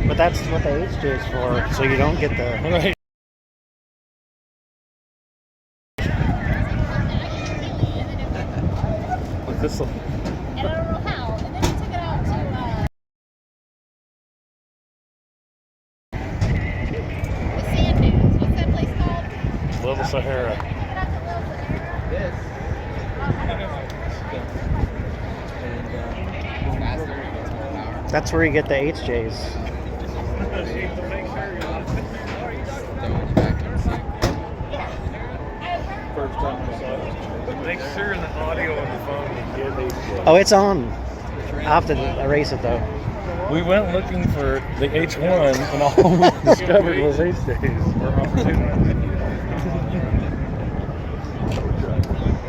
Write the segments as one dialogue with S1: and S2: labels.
S1: But that's what the HJ is for, so you don't get the...
S2: Right. Look, this will...
S3: And I don't know how. And then we took it out to the sand dunes. What's that place called?
S2: Little Sahara.
S1: That's where you get the HJs.
S2: First time I saw it. Make sure in the audio on the phone you get HJ.
S1: Oh, it's on. I'll have to erase it though.
S2: We went looking for the H1 and all we discovered was HJs or opportunities.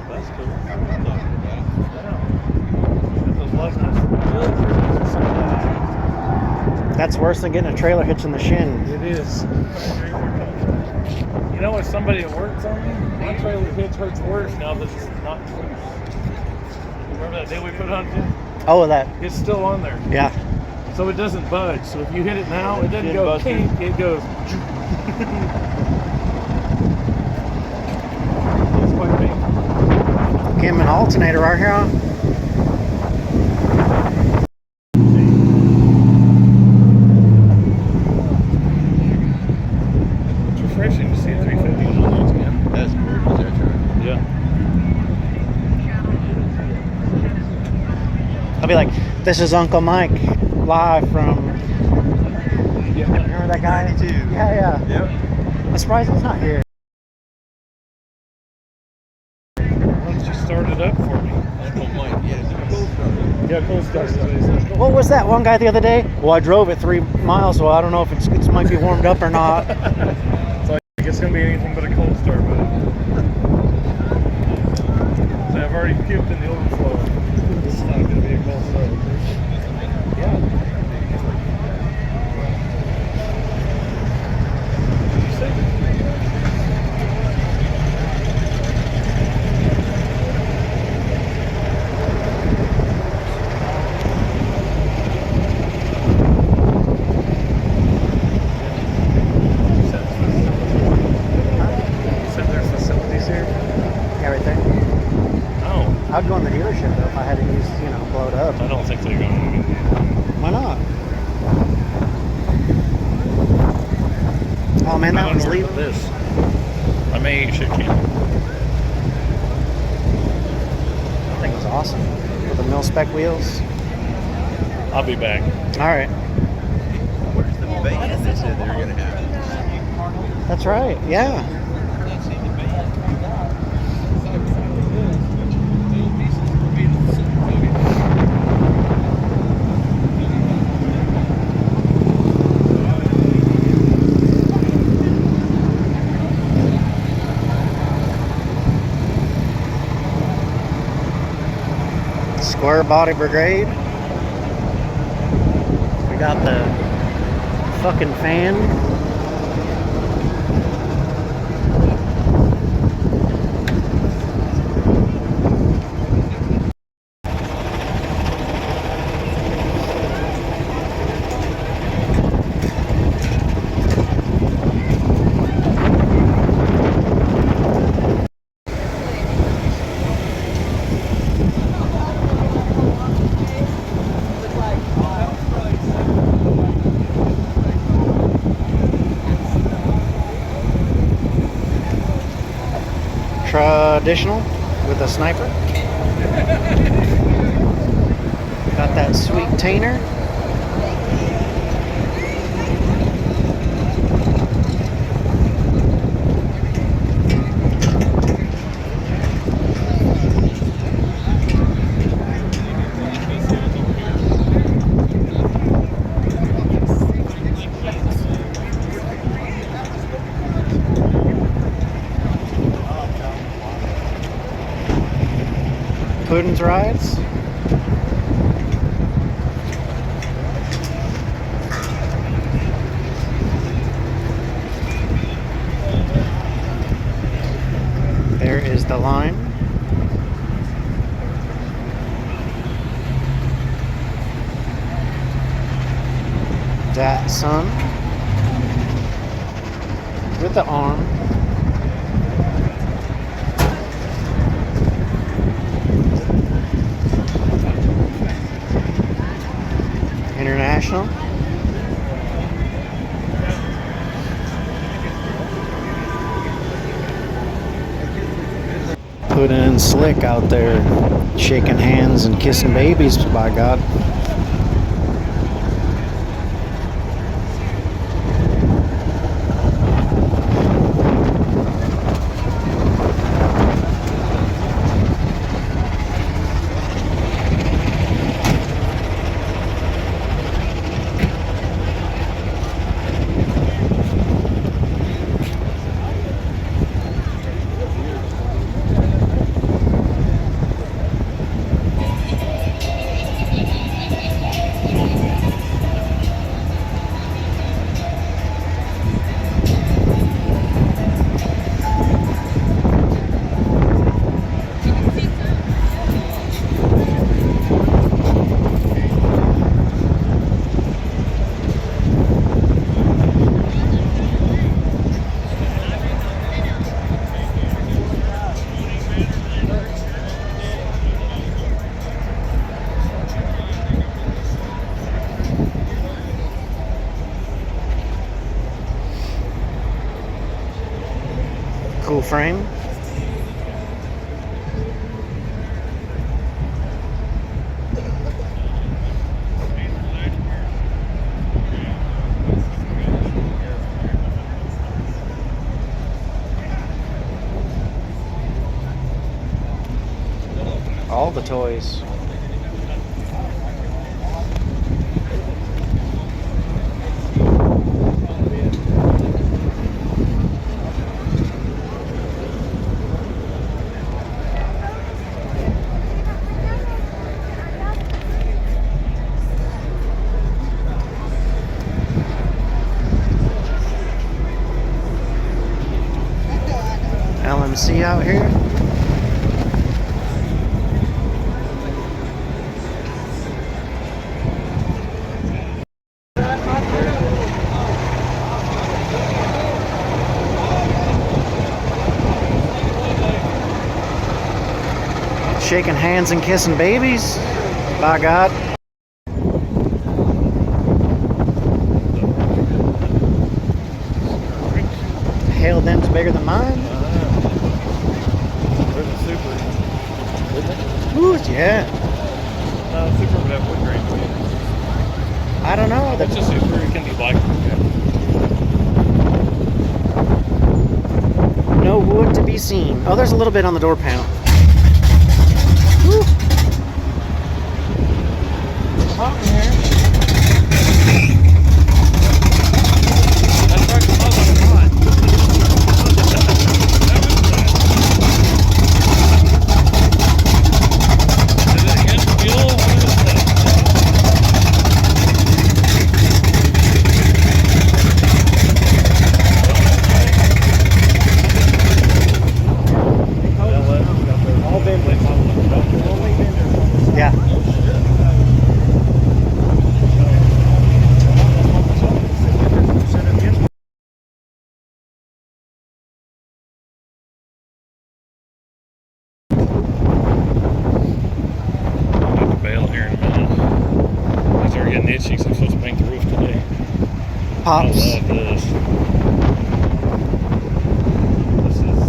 S2: That's cool.
S1: That's worse than getting a trailer hitch in the shin.
S2: It is. You know what? Somebody at work told me my trailer hitch hurts worse now that it's not. Remember that day we put on?
S1: Oh, that.
S2: It's still on there.
S1: Yeah.
S2: So it doesn't budge. So if you hit it now, it doesn't go kink, it goes. It's quite painful.
S1: Came an alternator right here.
S2: It's refreshing to see 350 on those again.
S4: That's gorgeous, that truck.
S2: Yeah.
S1: I'll be like, this is Uncle Mike, live from... Remember that guy?
S4: 92.
S1: Yeah.
S4: Yep.
S1: I'm surprised he's not here.
S2: Why don't you start it up for me?
S4: Uncle Mike, yeah, cool start.
S2: Yeah, cool start. That's what he said.
S1: What was that one guy the other day? Well, I drove it 3 miles, so I don't know if it might be warmed up or not.
S2: It's like it's gonna be anything but a cold start, but so I've already puked in the overflow. This is not gonna be a cold start. Yeah. Did you say?
S1: Everything.
S2: No,
S1: I'd go in the dealership though if I had to use, blow it up.
S2: I don't think they're going to.
S1: Why not? Oh man, that one's leaving.
S2: This. I may eat shit can.
S1: That thing was awesome. With the mil-spec wheels.
S2: I'll be back.
S1: Alright.
S4: Where's the band they said they were going to have?
S1: That's right, yeah. Square Body Brigade. We got the fucking fan. Traditional with a sniper. Got that sweet tainer. Putin's rides. There is the line. That son with the arm. International. Put in slick out there, shaking hands and kissing babies, by God. Cool frame. All the toys. LMC out here. Shaking hands and kissing babies, by God. Hell, them's bigger than mine.
S2: There's a super. Isn't it?
S1: Ooh, yeah.
S2: Super would have wood grain.
S1: I don't know.
S2: That's a super. It can be black.
S1: No wood to be seen. Oh, there's a little bit on the door panel. Woo. Hot in here.
S2: That's right. Come on, come on. Is it against fuel? What is that?
S1: All vendors. Only vendors. Yeah.
S2: Bail here in a minute. These are getting itchy because I'm supposed to paint the roof today.
S1: Pops.
S2: I love this. This is.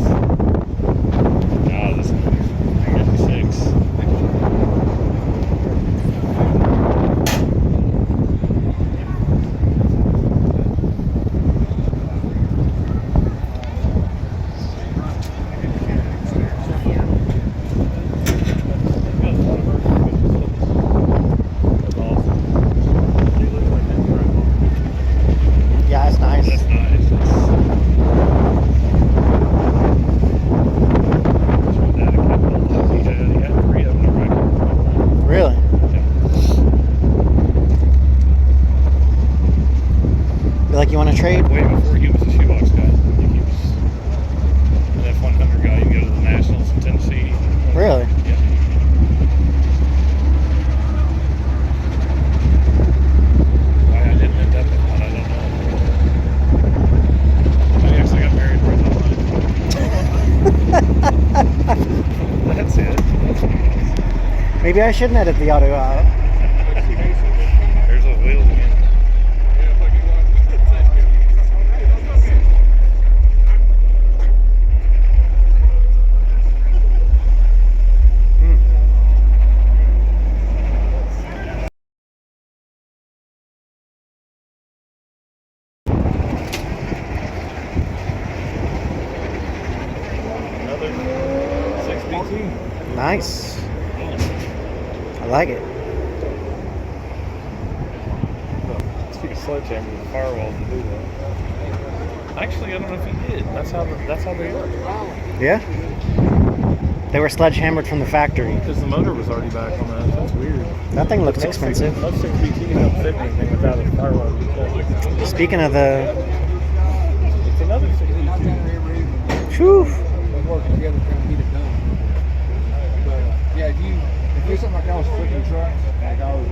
S2: God, this is 96.
S1: Yeah, it's nice. Maybe I shouldn't edit the audio out.
S2: There's those wheels again. Another 6BT.
S1: Nice. I like it.
S2: Take a sledgehammer with firewalls and do that. Actually, I don't know if he did. That's how they work.
S1: Yeah? They were sledgehammered from the factory.
S2: Because the motor was already back on that. That's weird.
S1: That thing looks expensive.
S2: Most 6BT don't fit anything without a firewall.
S1: Speaking of the...
S2: It's another 6BT.
S1: Whew.
S5: We're working together trying to get it done. But yeah, if it's something like I was flipping trucks, like I was,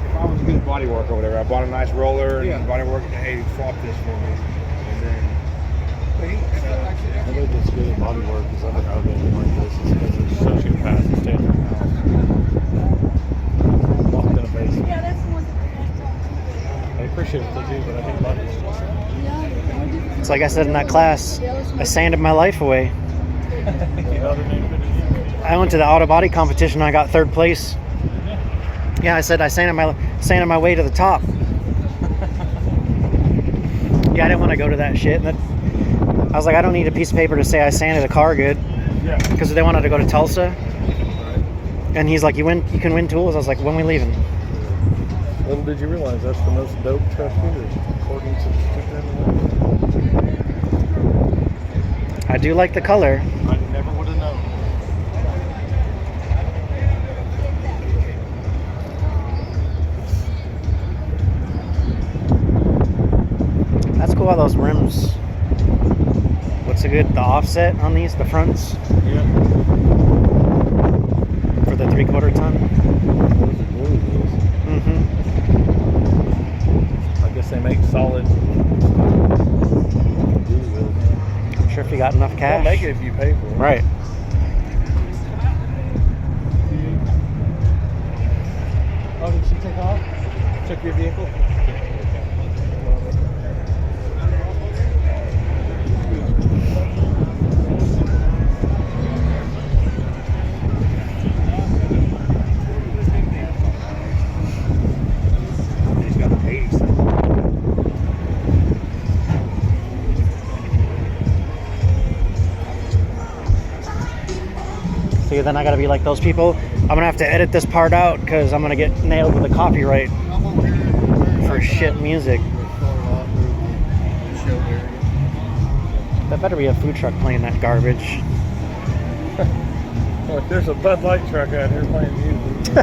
S5: if I was good body work or whatever, I bought a nice roller and body work, and hey, swap this for me, and then.
S2: I think it's good at body work because I've been like this. It's because it's sociopaths and stay in their house. Locked in a basement.
S3: Yeah, that's the one that
S2: I appreciate what they do, but I think body work.
S1: It's like I said in that class, I sanded my life away. I went to the auto body competition. I got 3rd place. Yeah, I said I sanded my way to the top. Yeah, I didn't want to go to that shit. And I was like, I don't need a piece of paper to say I sanded a car good.
S2: Yeah.
S1: Because they wanted to go to Tulsa. And he's like, you can win tools. I was like, when we leaving?
S2: Little did you realize that's the most dope truck here, according to the sticker in the window.
S1: I do like the color.
S2: I never would have known.
S1: That's cool how those rims. What's the offset on these, the fronts?
S2: Yeah.
S1: For the 3/4 ton? Mm-hmm.
S2: I guess they make solid.
S1: I'm sure if you got enough cash.
S2: They'll make it if you pay for it.
S1: Right.
S5: Oh, did she take off? Took your vehicle?
S2: He's got an 80.
S1: See, then I gotta be like those people. I'm gonna have to edit this part out because I'm gonna get nailed with a copyright for shit music. That better be a food truck playing that garbage.
S2: Look, there's a Bud Light truck out here playing music.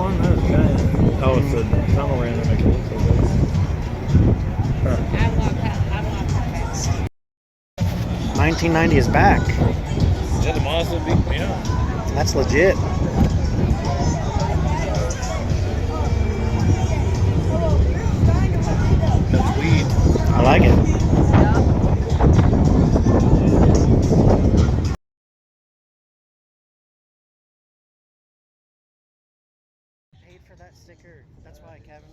S2: That is giant. Oh, it's a tunnel ran to make it look so big.
S3: I love that.
S1: 1990 is back.
S2: Yeah, the Mazda beat me up.
S1: That's legit.
S2: That's weed.
S1: I like it. Paid for that sticker. That's why, Kevin.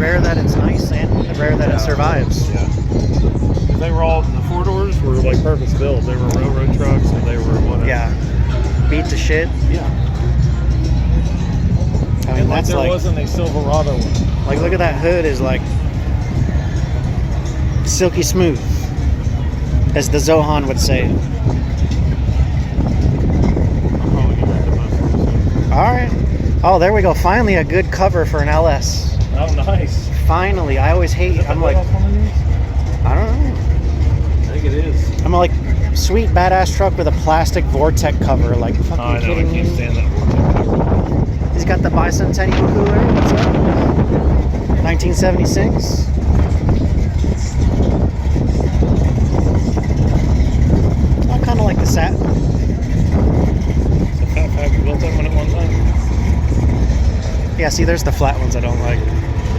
S1: Rare that it's nice and rare that it survives.
S2: Yeah. They were all, the 4-doors were like purpose built. They were railroad trucks or they were whatever.
S1: Yeah. Beat the shit.
S2: Yeah.
S1: I mean,
S2: And like
S1: that's
S2: there
S1: like,
S2: wasn't a Silverado one.
S1: like, look at that hood is like silky smooth, as the Zohan would say. All right. Oh, there we go. Finally, a good cover for an LS.
S2: Oh, nice.
S1: Finally, I always hate. I'm like, I don't know.
S2: I think it is.
S1: I'm like, sweet badass truck with a plastic Vortec cover. Like, fucking
S2: I know, I
S1: kidding
S2: can't
S1: me?
S2: stand that word.
S1: He's got the bicentennial cooler. What's up? 1976. Yeah, see, there's the flat ones I don't like.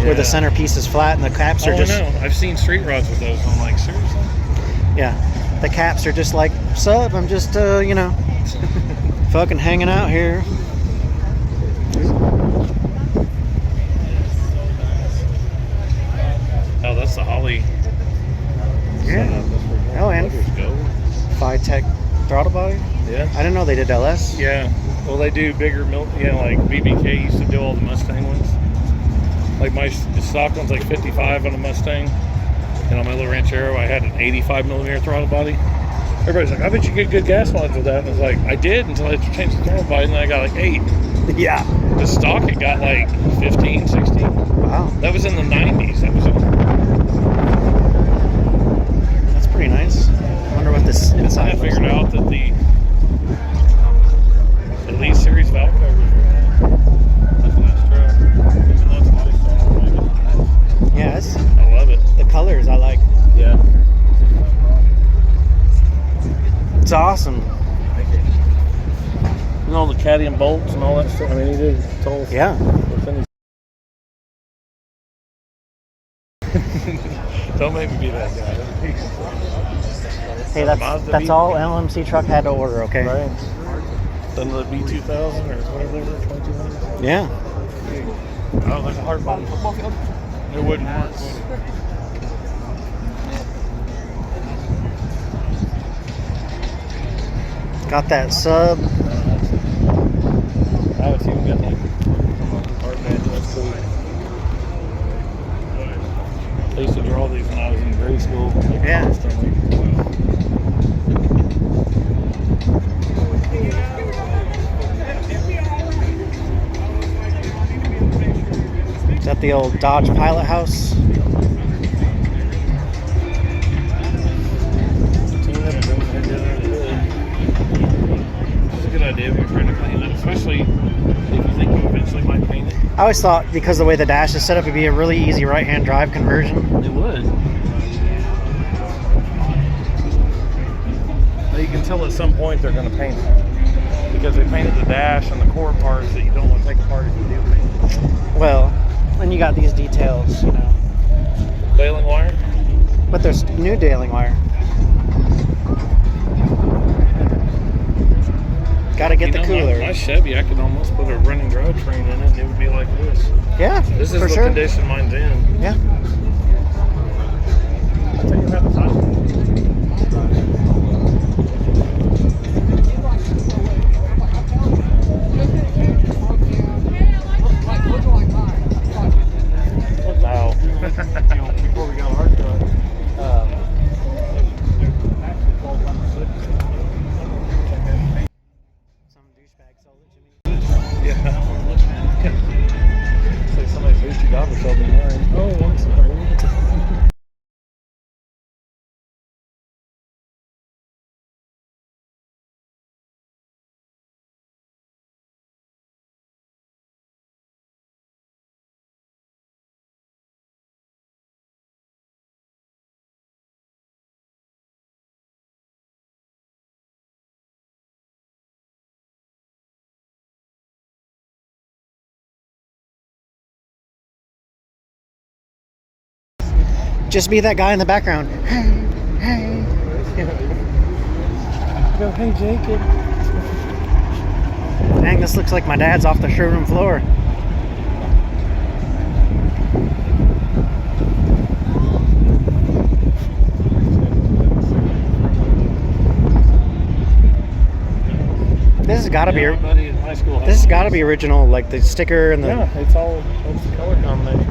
S1: Where the
S2: Yeah.
S1: centerpiece is flat and the caps are
S2: Oh,
S1: just...
S2: I know. I've seen street rods with those. I'm like, seriously?
S1: Yeah. The caps are just like, sup, I'm just, you know, fucking hanging out here.
S2: Oh, that's the Holly.
S1: Yeah. Oh, and
S2: Go.
S1: Phi-Tech throttle body.
S2: Yeah.
S1: I didn't know they did LS.
S2: Yeah. Well, they do bigger milk. Yeah, like BBK used to do all the Mustang ones. Like the stock one's like 55 on the Mustang, and on my little Ranchero, I had an 85 millimeter throttle body. Everybody's like, I bet you get good gas mileage with that. And I was like, I did until I changed the throttle body, and then I got like 8.
S1: Yeah.
S2: The stock, it got like 15, 16.
S1: Wow.
S2: That was in the 90s. That was
S1: That's pretty nice. I wonder what this
S2: I
S1: inside looks
S2: figured
S1: like.
S2: out that the Elite Series valve covers were that's a nice truck. Even though it's body style, I like it.
S1: Yeah, it's,
S2: I love it.
S1: the colors I like.
S2: Yeah.
S1: It's awesome.
S2: And all the caddy and bolts and all that stuff. I mean, he did his whole
S1: Yeah.
S2: within his Don't make me be that guy.
S1: Hey, that's
S2: Mazda
S1: all LMC Truck had to order, okay?
S2: Right. Then the B2000 or whatever they were, 2200.
S1: Yeah.
S2: Oh, there's a hard bottom football field. It wouldn't work.
S1: Got that sub.
S2: Now it's even got like hard match. That's cool. I used to draw these when I was in grade school. Like,
S1: Yeah.
S2: constantly.
S1: Is that the old Dodge Pilot House?
S2: It's a good idea if you're trying to clean it, especially if you think you eventually might paint it.
S1: I always thought because the way the dash is set up, it'd be a really easy right-hand drive conversion.
S2: It would. But you can tell at some point they're going to paint it. Because they painted the dash and the core parts that you don't want to take apart if you do paint it.
S1: Well, and you got these details, you know.
S2: Baling wire?
S1: But there's new dailing wire. Gotta get the cooler.
S2: My Chevy, I could almost put a running drivetrain in it and it would be like this.
S1: Yeah,
S2: This is
S1: for
S2: the
S1: sure.
S2: condition mine's in.
S1: Yeah.
S2: I'll tell you about the time. Wow. Before we got hard cut.
S1: Some douchebag sold it to me.
S2: Yeah. It's like somebody's Gucci daughter sold me mine. Oh, I'm sorry.
S1: Just be that guy in the background. Hey, hey.
S2: Go, hey, Jacob.
S1: Dang, this looks like my dad's off the showroom floor. This has got to be.
S2: Everybody in high school.
S1: This has got to be original, like the sticker and the.
S2: Yeah, it's all. It's the color combination.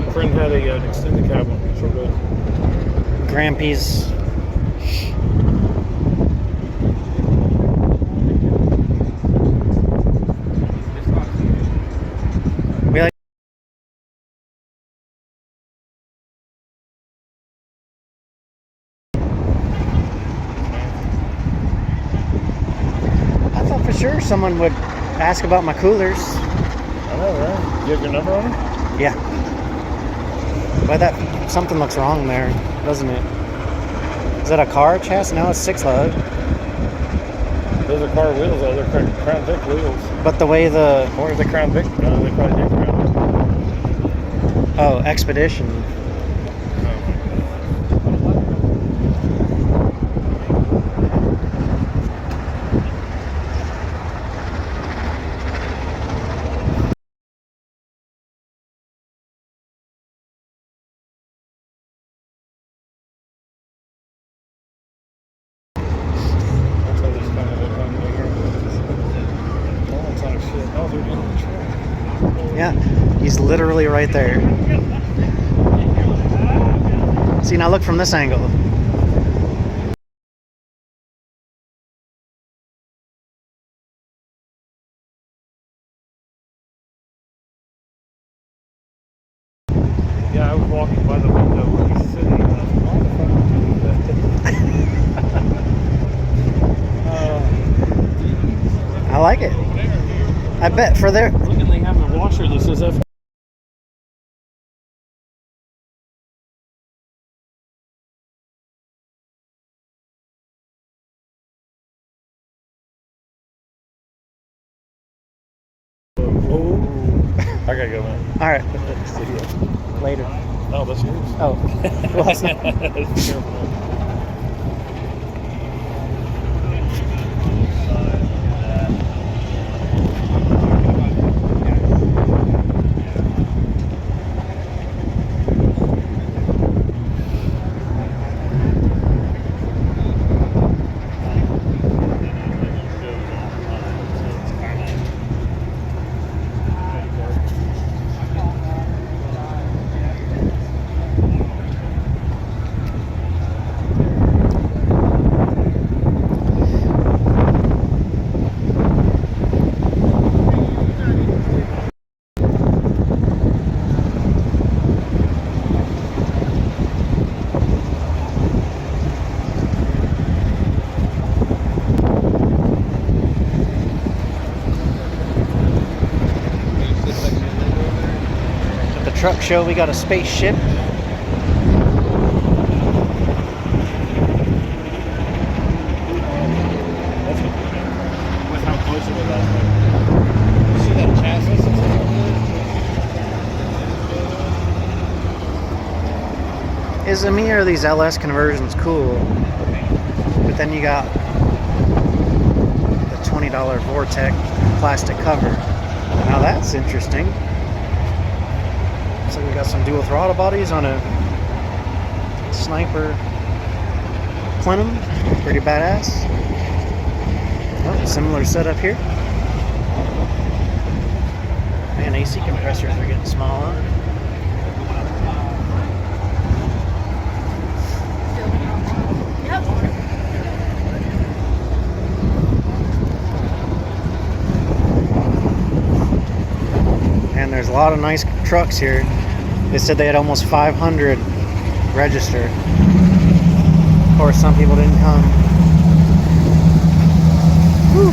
S2: A friend had an extended cab one. It's real good.
S1: Grampy's. We like. I thought for sure someone would ask about my coolers.
S2: I know, right? You have your number on it?
S1: Yeah. But that something looks wrong there, doesn't it? Is that a car chassis? No, it's 6 lug.
S2: Those are car wheels, though. They're Crown Vic wheels.
S1: But the way the
S2: Or the Crown Vic, no, they probably did Crown Vic.
S1: Expedition.
S2: That's how this kind of look on there. Oh, it's like shit. Oh, they're in the truck.
S1: Yeah, he's literally right there. See, now look from this angle.
S2: Yeah, I was walking by the window where he's sitting. And I was like, why the fuck would you do that?
S1: I like it. I bet for their
S2: Look, and they have a washer that says F. Whoa. I gotta go, man.
S1: all right,
S2: See ya.
S1: later.
S2: Oh, that's yours.
S1: Oh, well, it's not.
S2: Be careful.
S1: At the truck show, we got a spaceship.
S2: With how close it was last night. You see that chassis that's over there?
S1: Is me or these LS conversions cool? But then you got the $20 Vortec plastic cover. Now that's interesting. So we got some dual throttle bodies on a Sniper plenum. Pretty badass. Oh, similar setup here. Man, AC compressors are getting small, huh? And there's a lot of nice trucks here. They said they had almost 500 registered. Of course, some people didn't come. Whew.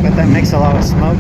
S1: Bet that makes a lot of smoke.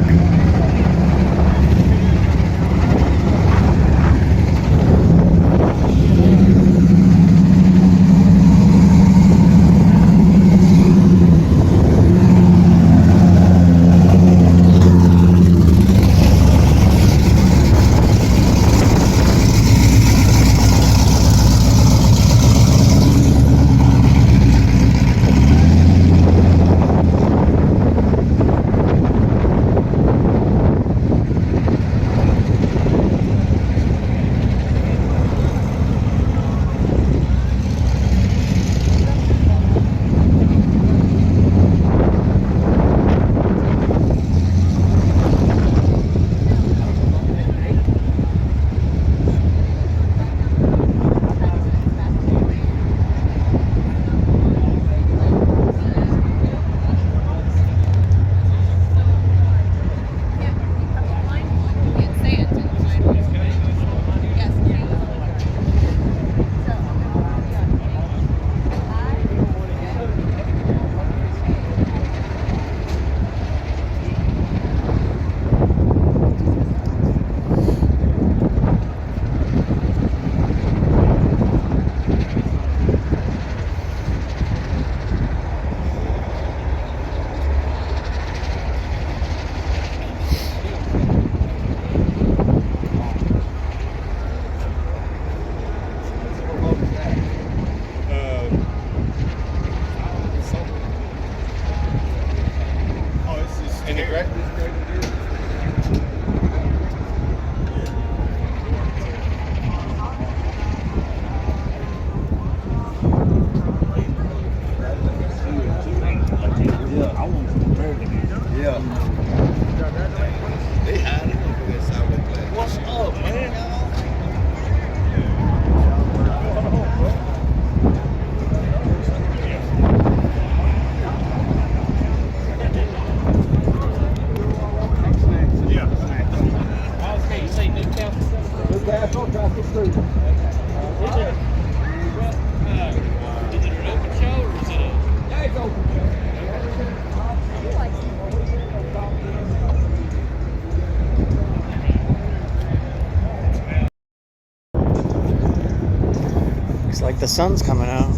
S5: Yeah, I want some American.
S4: Yeah. They had it for that Southwest class.
S2: What's up, man?
S5: Newcastle, Traffic Street. Yeah, it's open.
S1: Looks like the sun's coming out.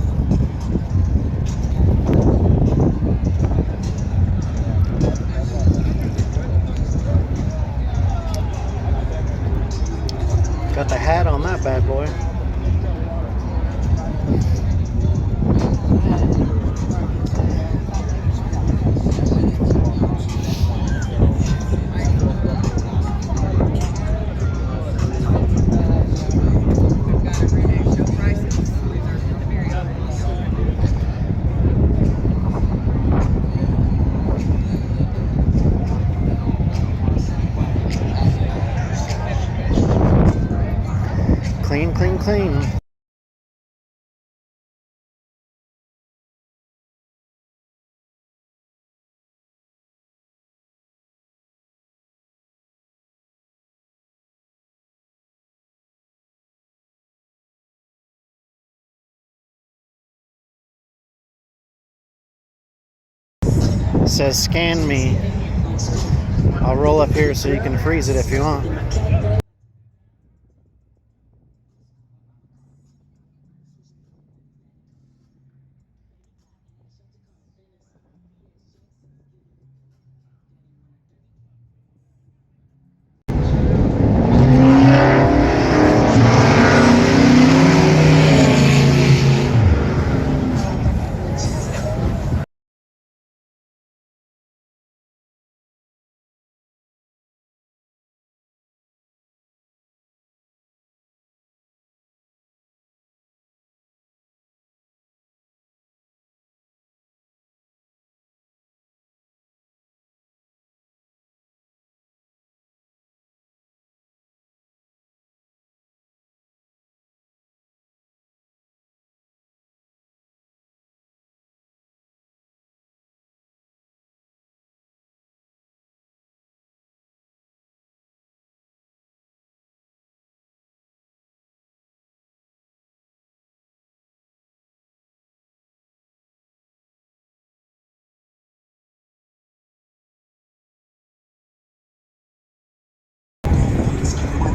S1: Got the hat on that bad boy. Clean, clean, clean. It says scan me. I'll roll up here so you can freeze it if you want.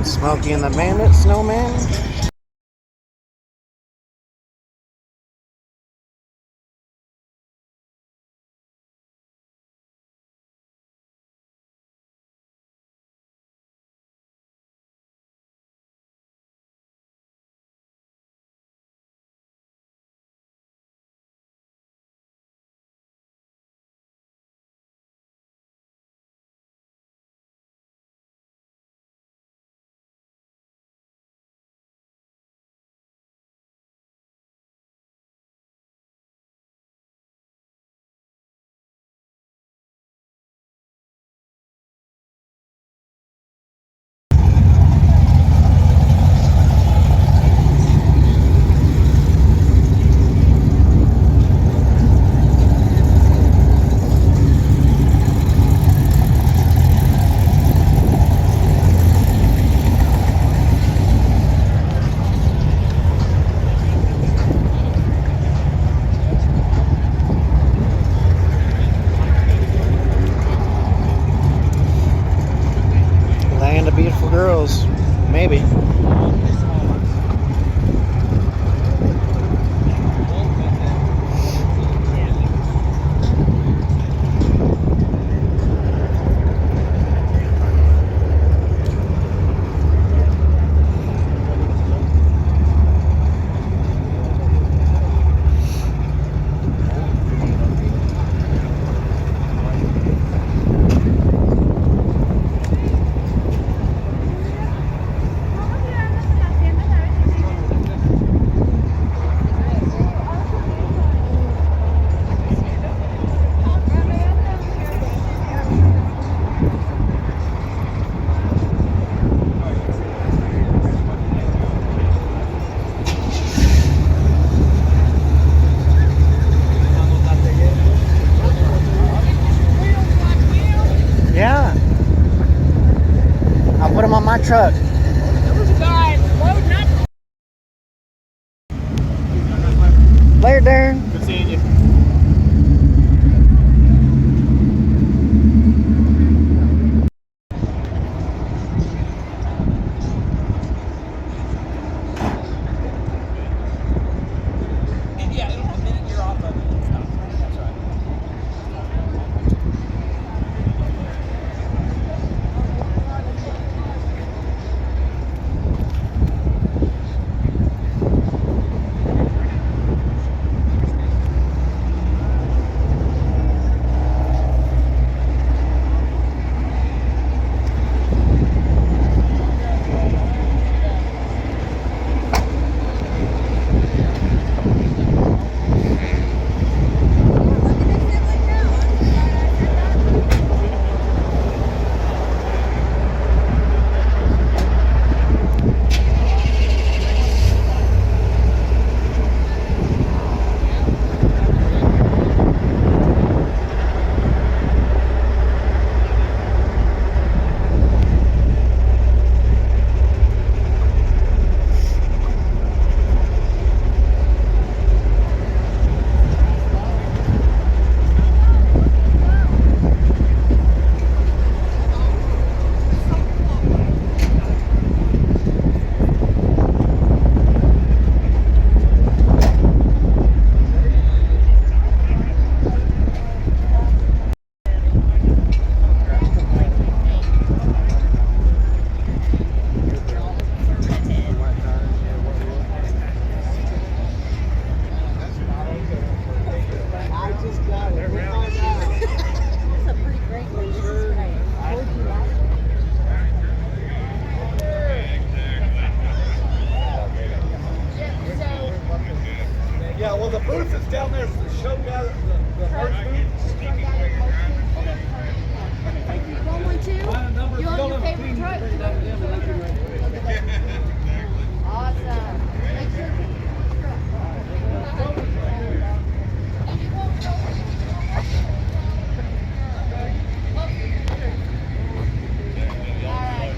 S1: Smokey and the Bandit, Snowman. truck. Later, Darren.
S4: Good seeing you.
S5: Yeah, well, the booth is down there. The show gather, the merch booth.
S3: You want one too? You want your favorite truck? Awesome. Make sure to pick your truck. Did you want to All right.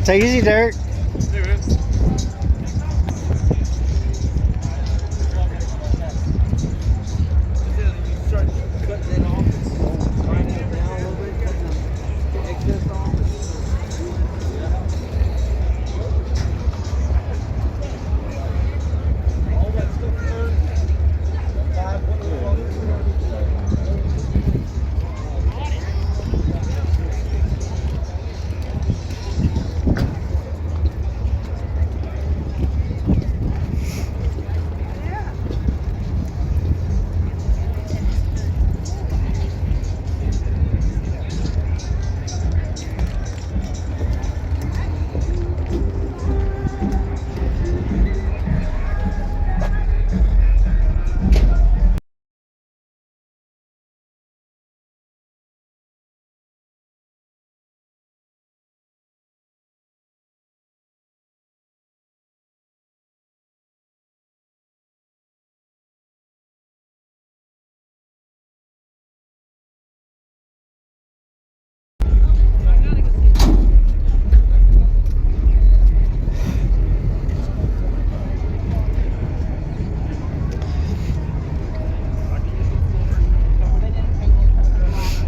S1: Take it easy, Derek.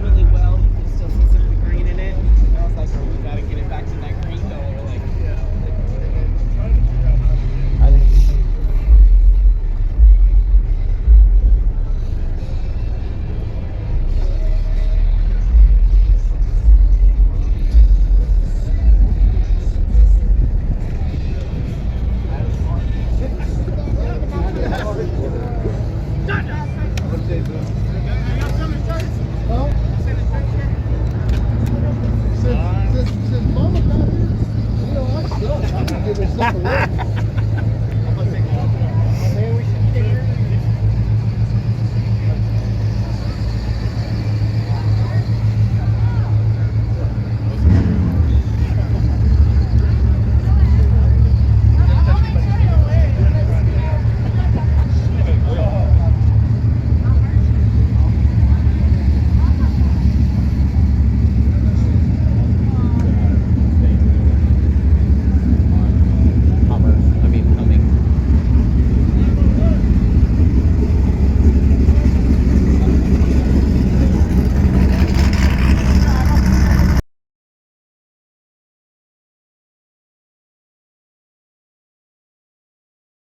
S6: Really well. You can still see some of the green in it. I was like, oh, we gotta get it back to that green though. We're like, I think.
S5: Since Mama got here, you know, I suck. I can give her something to work.